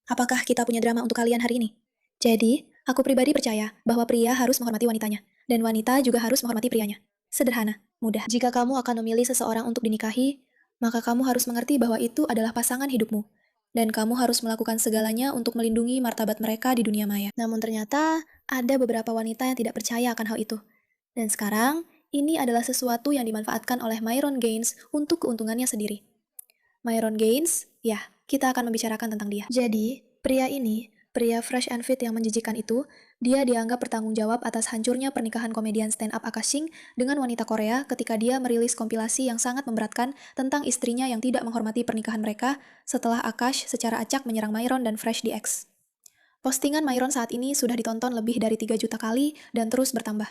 Apakah kita punya drama untuk kalian hari ini? Jadi, aku pribadi percaya bahwa pria harus menghormati wanitanya, dan wanita juga harus menghormati prianya. Sederhana, mudah. Jika kamu akan memilih seseorang untuk dinikahi, maka kamu harus mengerti bahwa itu adalah pasangan hidupmu. Dan kamu harus melakukan segalanya untuk melindungi martabat mereka di dunia maya. Namun ternyata, ada beberapa wanita yang tidak percaya akan hal itu. Dan sekarang, ini adalah sesuatu yang dimanfaatkan oleh Myron Gaines untuk keuntungannya sendiri. Myron Gaines, ya, kita akan membicarakan tentang dia. Jadi, pria ini, pria fresh and fit yang menjijikan itu, dia dianggap bertanggung jawab atas hancurnya pernikahan komedian stand-up Akash Singh dengan wanita Korea ketika dia merilis kompilasi yang sangat memberatkan tentang istrinya yang tidak menghormati pernikahan mereka setelah Akash secara acak menyerang Myron dan Fresh di X. Postingan Myron saat ini sudah ditonton lebih dari 3 juta kali dan terus bertambah.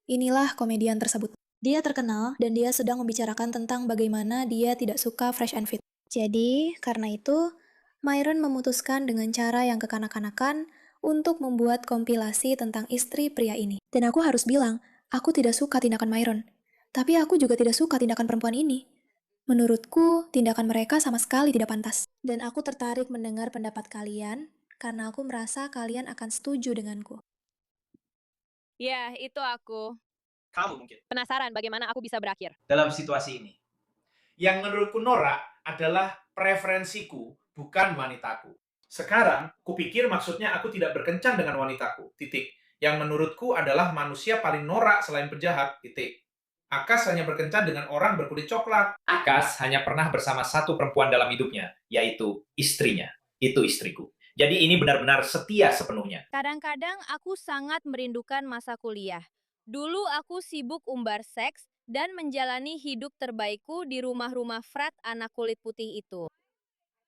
Inilah komedian tersebut. Dia terkenal dan dia sedang membicarakan tentang bagaimana dia tidak suka fresh and fit. Jadi, karena itu, Myron memutuskan dengan cara yang kekanak-kanakan untuk membuat kompilasi tentang istri pria ini. Dan aku harus bilang, aku tidak suka tindakan Myron. Tapi aku juga tidak suka tindakan perempuan ini. Menurutku, tindakan mereka sama sekali tidak pantas. Dan aku tertarik mendengar pendapat kalian, karena aku merasa kalian akan setuju denganku. Ya, itu aku. Kamu mungkin Penasaran bagaimana aku bisa berakhir. dalam situasi ini. Yang menurutku norak adalah preferensiku, bukan wanitaku. Sekarang, kupikir maksudnya aku tidak berkencan dengan wanitaku, titik. Yang menurutku adalah manusia paling norak selain penjahat, titik. Akas hanya berkencan dengan orang berkulit coklat. Akas hanya pernah bersama satu perempuan dalam hidupnya, yaitu istrinya. Itu istriku. Jadi ini benar-benar setia sepenuhnya. Kadang-kadang aku sangat merindukan masa kuliah. Dulu aku sibuk umbar seks dan menjalani hidup terbaikku di rumah-rumah frat anak kulit putih itu.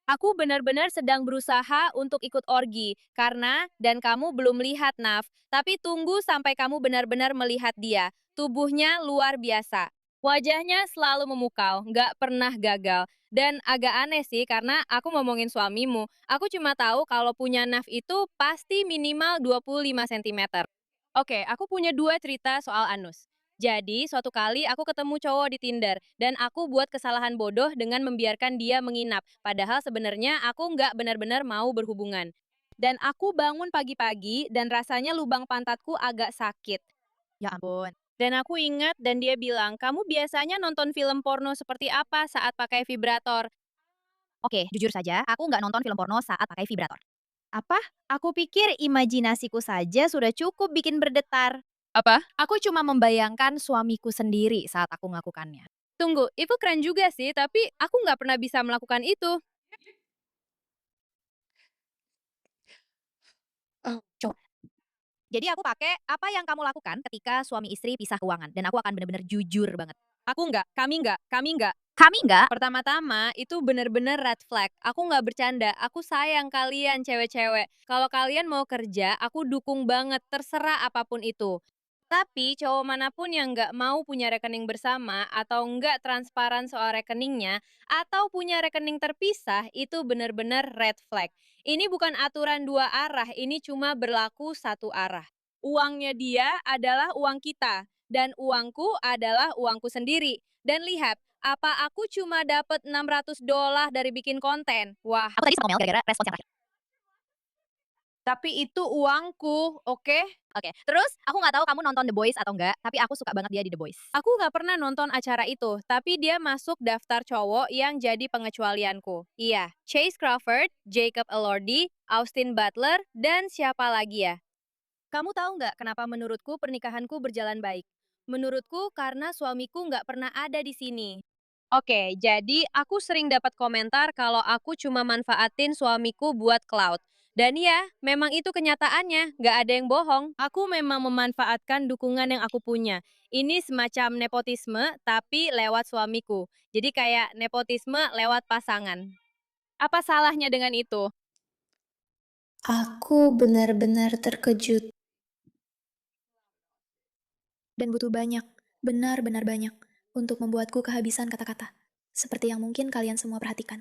Aku benar-benar sedang berusaha untuk ikut orgi, karena, dan kamu belum lihat Naf, tapi tunggu sampai kamu benar-benar melihat dia. Tubuhnya luar biasa. Wajahnya selalu memukau, nggak pernah gagal. Dan agak aneh sih, karena aku ngomongin suamimu. Aku cuma tahu kalau punya Naf itu pasti minimal 25 cm. Oke, aku punya dua cerita soal anus. Jadi, suatu kali aku ketemu cowok di Tinder, dan aku buat kesalahan bodoh dengan membiarkan dia menginap. Padahal sebenarnya aku nggak benar-benar mau berhubungan. Dan aku bangun pagi-pagi, dan rasanya lubang pantatku agak sakit. Ya ampun. Dan aku ingat, dan dia bilang, kamu biasanya nonton film porno seperti apa saat pakai vibrator? Oke, jujur saja, aku nggak nonton film porno saat pakai vibrator. Apa? Aku pikir imajinasiku saja sudah cukup bikin berdetar. Apa? Aku cuma membayangkan suamiku sendiri saat aku melakukannya. Tunggu, itu keren juga sih, tapi aku nggak pernah bisa melakukan itu. Oh, coba. Jadi aku pakai apa yang kamu lakukan ketika suami istri pisah ruangan, dan aku akan benar-benar jujur banget. Aku nggak, kami nggak, kami nggak. Kami nggak? Pertama-tama, itu bener-bener red flag. Aku nggak bercanda, aku sayang kalian cewek-cewek. Kalau kalian mau kerja, aku dukung banget, terserah apapun itu. Tapi cowok manapun yang nggak mau punya rekening bersama atau nggak transparan soal rekeningnya atau punya rekening terpisah itu benar-benar red flag. Ini bukan aturan dua arah, ini cuma berlaku satu arah. Uangnya dia adalah uang kita dan uangku adalah uangku sendiri. Dan lihat, apa aku cuma dapat $600 dari bikin konten? Wah. Aku tadi sempat ngomel gara-gara respons yang terakhir. Tapi itu uangku, oke? Oke, terus aku nggak tahu kamu nonton The Boys atau enggak, tapi aku suka banget dia di The Boys. Aku nggak pernah nonton acara itu, tapi dia masuk daftar cowok yang jadi pengecualianku. Iya, Chase Crawford, Jacob Elordi, Austin Butler, dan siapa lagi ya? Kamu tahu nggak kenapa menurutku pernikahanku berjalan baik? Menurutku karena suamiku nggak pernah ada di sini. Oke, jadi aku sering dapat komentar kalau aku cuma manfaatin suamiku buat cloud. Dan ya, memang itu kenyataannya, nggak ada yang bohong. Aku memang memanfaatkan dukungan yang aku punya. Ini semacam nepotisme, tapi lewat suamiku. Jadi kayak nepotisme lewat pasangan. Apa salahnya dengan itu? Aku benar-benar terkejut dan butuh banyak, benar-benar banyak, untuk membuatku kehabisan kata-kata. Seperti yang mungkin kalian semua perhatikan.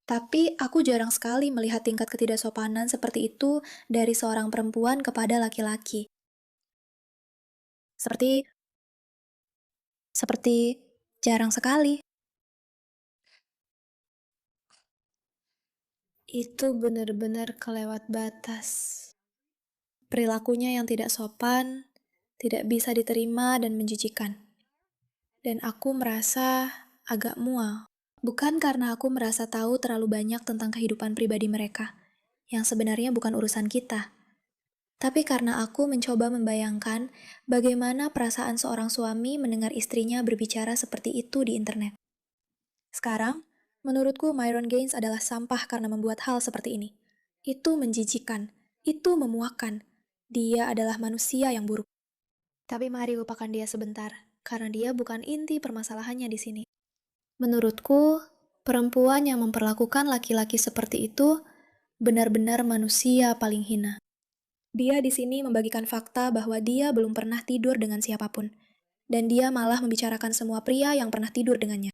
Tapi aku jarang sekali melihat tingkat ketidaksopanan seperti itu dari seorang perempuan kepada laki-laki. Seperti, seperti jarang sekali. Itu benar-benar kelewat batas. Perilakunya yang tidak sopan, tidak bisa diterima dan menjijikan. Dan aku merasa agak mual. Bukan karena aku merasa tahu terlalu banyak tentang kehidupan pribadi mereka, yang sebenarnya bukan urusan kita. Tapi karena aku mencoba membayangkan bagaimana perasaan seorang suami mendengar istrinya berbicara seperti itu di internet. Sekarang, menurutku Myron Gaines adalah sampah karena membuat hal seperti ini. Itu menjijikan, itu memuakkan. Dia adalah manusia yang buruk. Tapi mari lupakan dia sebentar, karena dia bukan inti permasalahannya di sini. Menurutku, perempuan yang memperlakukan laki-laki seperti itu benar-benar manusia paling hina. Dia di sini membagikan fakta bahwa dia belum pernah tidur dengan siapapun, dan dia malah membicarakan semua pria yang pernah tidur dengannya.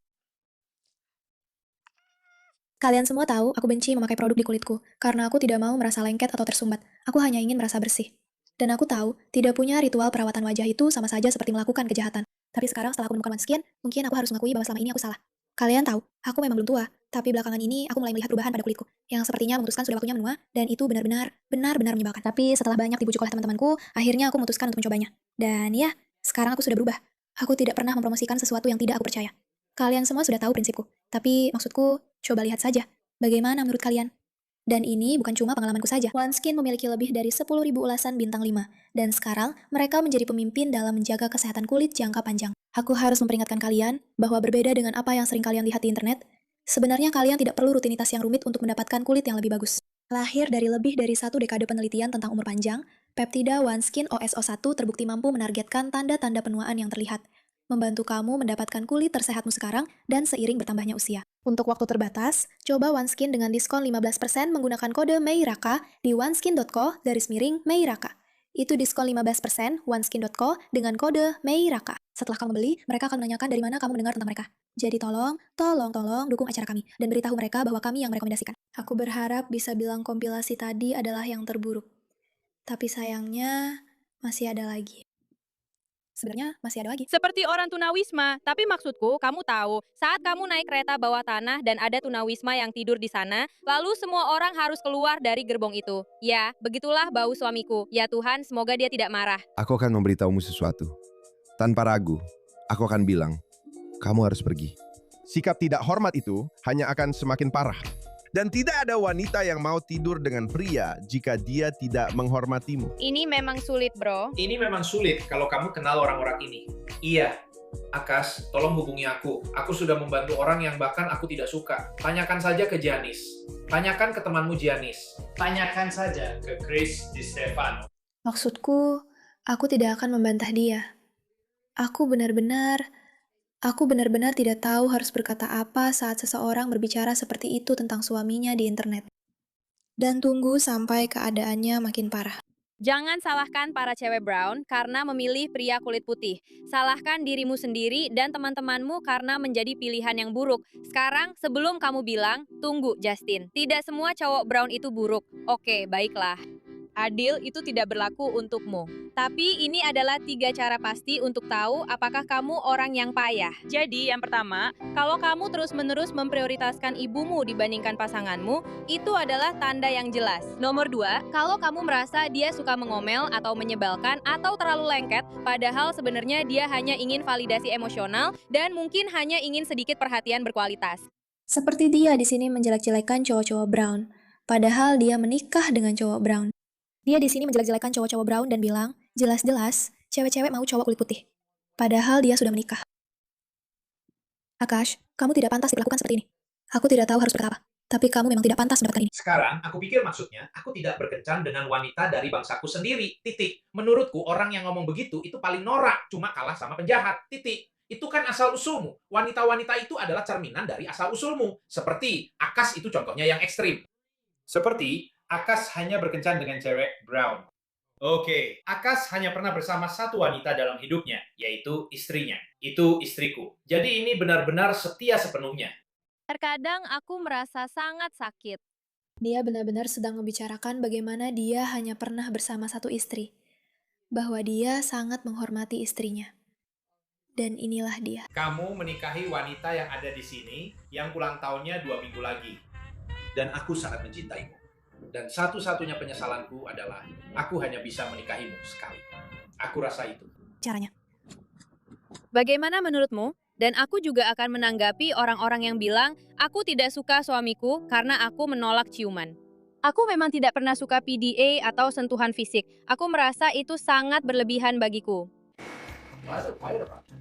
Kalian semua tahu aku benci memakai produk di kulitku, karena aku tidak mau merasa lengket atau tersumbat. Aku hanya ingin merasa bersih. Dan aku tahu, tidak punya ritual perawatan wajah itu sama saja seperti melakukan kejahatan. Tapi sekarang setelah aku menemukan OneSkin, mungkin aku harus mengakui bahwa selama ini aku salah. Kalian tahu, aku memang belum tua, tapi belakangan ini aku mulai melihat perubahan pada kulitku, yang sepertinya memutuskan sudah waktunya menua, dan itu benar-benar menyebalkan. Tapi setelah banyak dibujuk oleh teman-temanku, akhirnya aku memutuskan untuk mencobanya. Dan ya, sekarang aku sudah berubah. Aku tidak pernah mempromosikan sesuatu yang tidak aku percaya. Kalian semua sudah tahu prinsipku, tapi maksudku, coba lihat saja. Bagaimana menurut kalian? Dan ini bukan cuma pengalamanku saja. OneSkin memiliki lebih dari 10.000 ulasan bintang 5, dan sekarang mereka menjadi pemimpin dalam menjaga kesehatan kulit jangka panjang. Aku harus memperingatkan kalian bahwa berbeda dengan apa yang sering kalian lihat di internet, sebenarnya kalian tidak perlu rutinitas yang rumit untuk mendapatkan kulit yang lebih bagus. Lahir dari lebih dari 1 dekade penelitian tentang umur panjang, peptida OneSkin OSO1 terbukti mampu menargetkan tanda-tanda penuaan yang terlihat, membantu kamu mendapatkan kulit tersehatmu sekarang dan seiring bertambahnya usia. Untuk waktu terbatas, coba OneSkin dengan diskon 15% menggunakan kode MEIRAKA di oneskin.co/MEIRAKA. Itu diskon 15% oneskin.co dengan kode MEIRAKA. Setelah kamu beli, mereka akan menanyakan dari mana kamu mendengar tentang mereka. Jadi tolong dukung acara kami dan beritahu mereka bahwa kami yang merekomendasikan. Aku berharap bisa bilang kompilasi tadi adalah yang terburuk. Tapi sayangnya, masih ada lagi. Sebenarnya masih ada lagi. Seperti orang tunawisma, tapi maksudku, kamu tahu, saat kamu naik kereta bawah tanah dan ada tunawisma yang tidur di sana, lalu semua orang harus keluar dari gerbong itu. Ya, begitulah bau suamiku. Ya Tuhan, semoga dia tidak marah. Aku akan memberitahumu sesuatu. Tanpa ragu, aku akan bilang, kamu harus pergi. Sikap tidak hormat itu hanya akan semakin parah. Dan tidak ada wanita yang mau tidur dengan pria jika dia tidak menghormatimu. Ini memang sulit, bro. Ini memang sulit kalau kamu kenal orang-orang ini. Iya, Akas, tolong hubungi aku. Aku sudah membantu orang yang bahkan aku tidak suka. Tanyakan saja ke Giannis. Tanyakan ke temanmu Giannis. Tanyakan saja ke Chris Di Stefano. Maksudku, aku tidak akan membantah dia. Aku benar-benar tidak tahu harus berkata apa saat seseorang berbicara seperti itu tentang suaminya di internet. Dan tunggu sampai keadaannya makin parah. Jangan salahkan para cewek brown karena memilih pria kulit putih. Salahkan dirimu sendiri dan teman-temanmu karena menjadi pilihan yang buruk. Sekarang, sebelum kamu bilang, tunggu Justin. Tidak semua cowok brown itu buruk. Oke, baiklah. Adil itu tidak berlaku untukmu. Tapi ini adalah 3 cara pasti untuk tahu apakah kamu orang yang payah. Jadi yang pertama, kalau kamu terus-menerus memprioritaskan ibumu dibandingkan pasanganmu, itu adalah tanda yang jelas. Nomor 2, kalau kamu merasa dia suka mengomel atau menyebalkan atau terlalu lengket, padahal sebenarnya dia hanya ingin validasi emosional dan mungkin hanya ingin sedikit perhatian berkualitas. Seperti dia di sini menjelek-jelekan cowok-cowok brown, padahal dia menikah dengan cowok brown. Dia di sini menjelek-jelekan cowok-cowok brown dan bilang, jelas-jelas cewek-cewek mau cowok kulit putih. Padahal dia sudah menikah. Akash, kamu tidak pantas diperlakukan seperti ini. Aku tidak tahu harus berkata apa, tapi kamu memang tidak pantas mendapatkan ini. Sekarang, aku pikir maksudnya, aku tidak berkencan dengan wanita dari bangsaku sendiri. Titik. Menurutku, orang yang ngomong begitu itu paling norak, cuma kalah sama penjahat. Titik. Itu kan asal-usulmu. Wanita-wanita itu adalah cerminan dari asal-usulmu. Seperti, Akas itu contohnya yang ekstrim. Seperti, Akas hanya berkencan dengan cewek brown. Oke, Akas hanya pernah bersama satu wanita dalam hidupnya, yaitu istrinya. Itu istriku. Jadi ini benar-benar setia sepenuhnya. Terkadang aku merasa sangat sakit. Dia benar-benar sedang membicarakan bagaimana dia hanya pernah bersama satu istri. Bahwa dia sangat menghormati istrinya. Dan inilah dia. Kamu menikahi wanita yang ada di sini, yang ulang tahunnya 2 minggu lagi. dan aku sangat mencintaimu. Dan satu-satunya penyesalanku adalah aku hanya bisa menikahimu sekali. Aku rasa itu. Caranya. Bagaimana menurutmu? Dan aku juga akan menanggapi orang-orang yang bilang, aku tidak suka suamiku karena aku menolak ciuman. Aku memang tidak pernah suka PDA atau sentuhan fisik. Aku merasa itu sangat berlebihan bagiku.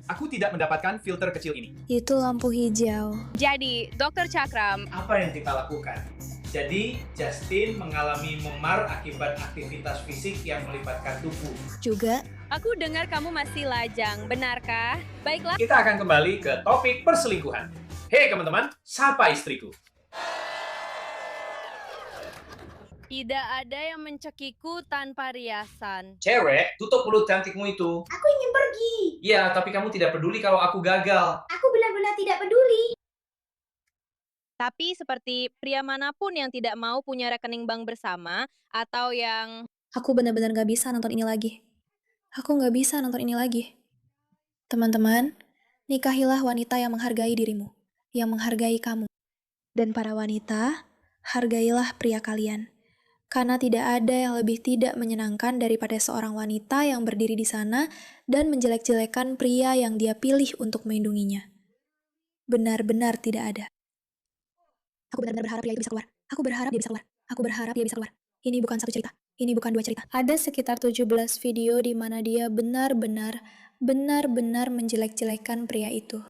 Aku tidak mendapatkan filter kecil ini. Itu lampu hijau. Jadi, Dr. Cakram, Apa yang kita lakukan? Jadi, Justin mengalami memar akibat aktivitas fisik yang melibatkan tubuh. Juga, aku dengar kamu masih lajang, benarkah? Baiklah. Kita akan kembali ke topik perselingkuhan. Hei teman-teman, sapa istriku? Tidak ada yang mencekiku tanpa riasan. Cewek, tutup mulut cantikmu itu. Aku ingin pergi. Ya, tapi kamu tidak peduli kalau aku gagal. Aku benar-benar tidak peduli. Tapi seperti pria manapun yang tidak mau punya rekening bank bersama, atau yang... aku benar-benar gak bisa nonton ini lagi. Aku gak bisa nonton ini lagi. Teman-teman, nikahilah wanita yang menghargai dirimu, yang menghargai kamu. Dan para wanita, hargailah pria kalian. Karena tidak ada yang lebih tidak menyenangkan daripada seorang wanita yang berdiri di sana dan menjelek-jelekan pria yang dia pilih untuk melindunginya. Benar-benar tidak ada. Aku benar-benar berharap dia itu bisa keluar. Aku berharap dia bisa keluar. Aku berharap dia bisa keluar. Ini bukan satu cerita. Ini bukan dua cerita. Ada sekitar 17 video di mana dia benar-benar menjelek-jelekan pria itu.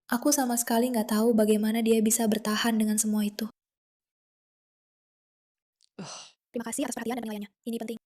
Aku sama sekali nggak tahu bagaimana dia bisa bertahan dengan semua itu. Terima kasih atas perhatian dan penilaiannya. Ini penting.